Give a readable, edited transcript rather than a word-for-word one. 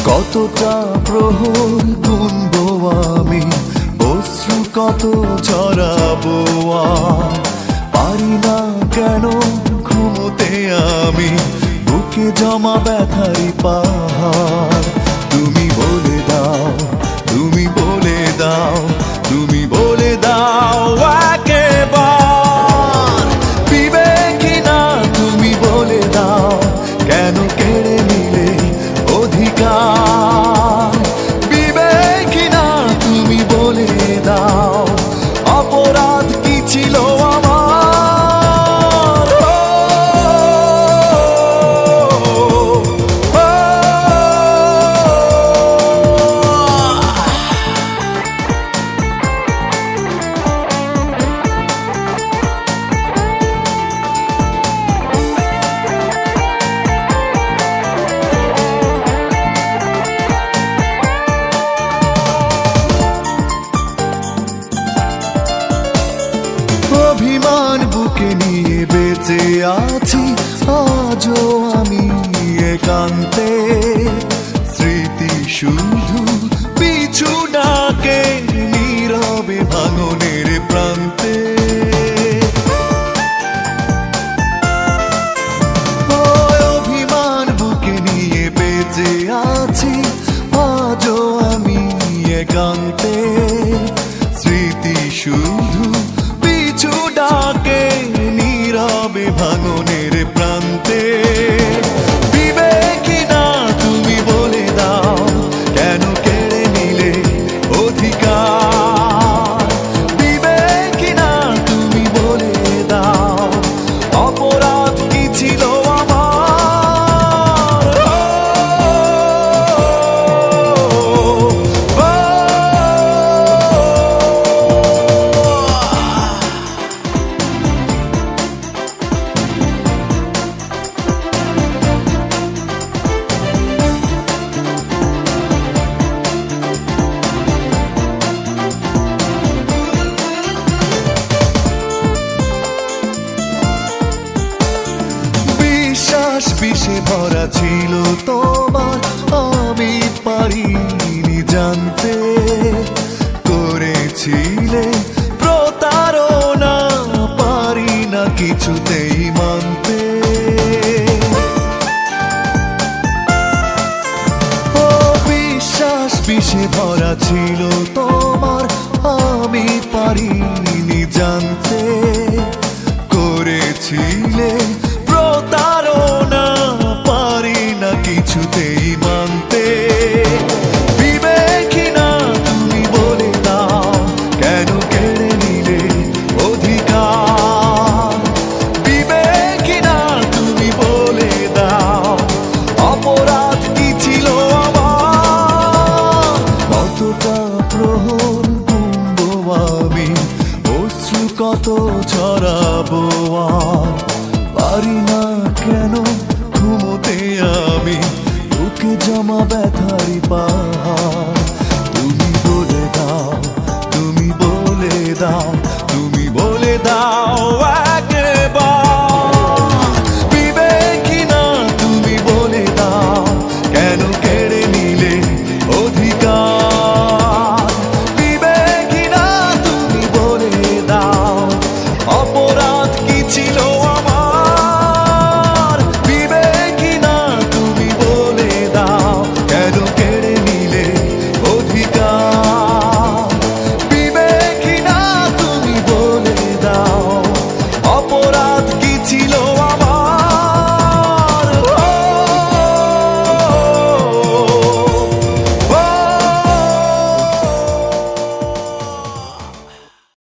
কতটা প্রহর গুনবো আমি, অশ্রু কত ঝরাবো আর পারি না কেন ঘুমোতে আমি, বুকে জমা ব্যথারি পাহাড়। তুমি বলে দাও, তুমি বলে দাও, তুমি বলে দাও একবার, বিবেকী না তুমি বলে দাও, কেন কেড়ে নিলে অধিকার। বিবেকী না তুমি বলে দাও, অপরাধ কি ছিল আমার। অভিমান বুকে নিয়ে বেঁচে আছি আজও আমি একান্তে, স্মৃতি শুধু পিছু ডাকে নীরবে ভাঙনের প্রান্তে। অভিমান বুকে নিয়ে বেঁচে আছি আজও আমি একান্তে, স্মৃতি শুধু পিছু ডাকে নীরবে ভাঙনের প্রান্তে। বিবেকী না তুমি বলে দাও, কেন কেড়ে নিলে অধিকার। বিবেকী না তুমি বলে দাও, অপরাধ কি ছিল আমার। বিশ্বাস বিষে ভরা ছিল তোমার, আমি পারিনি জানতে, করেছিলে প্রতারণা, পারি না কিছুতেই মানতে। ও বিশ্বাস বিষে ভরা ছিল তোমার, আমি পারিনি জানতে, করেছিলে প্রতারণা, পারি না কিছুতেই মানতে। বিবেকী না তুমি বলে দাও, কেন কেড়ে নিলে অধিকার। বিবেকী না তুমি বলে দাও, অপরাধ কি ছিল আমার। কতটা প্রহর গুনবো আমি, অশ্রু কত ঝরাবো আর পারি না কেন ঘুমোতে আমি, বুকে জমা ব্যথারি পাহাড়। তুমি বলে দাও, তুমি বলে দাও, তুমি বলে দাও একবার, বিবেকী না তুমি বলে দাও, কেন কেড়ে নিলে অধিকার। বিবেকী না তুমি বলে দাও, অপরাধ কি ছিল আমার। বিবেকী না তুমি বলে দাও, কেন কেড়ে নিলে অধিকার। বিবেকী না তুমি বলে দাও, অপরাধ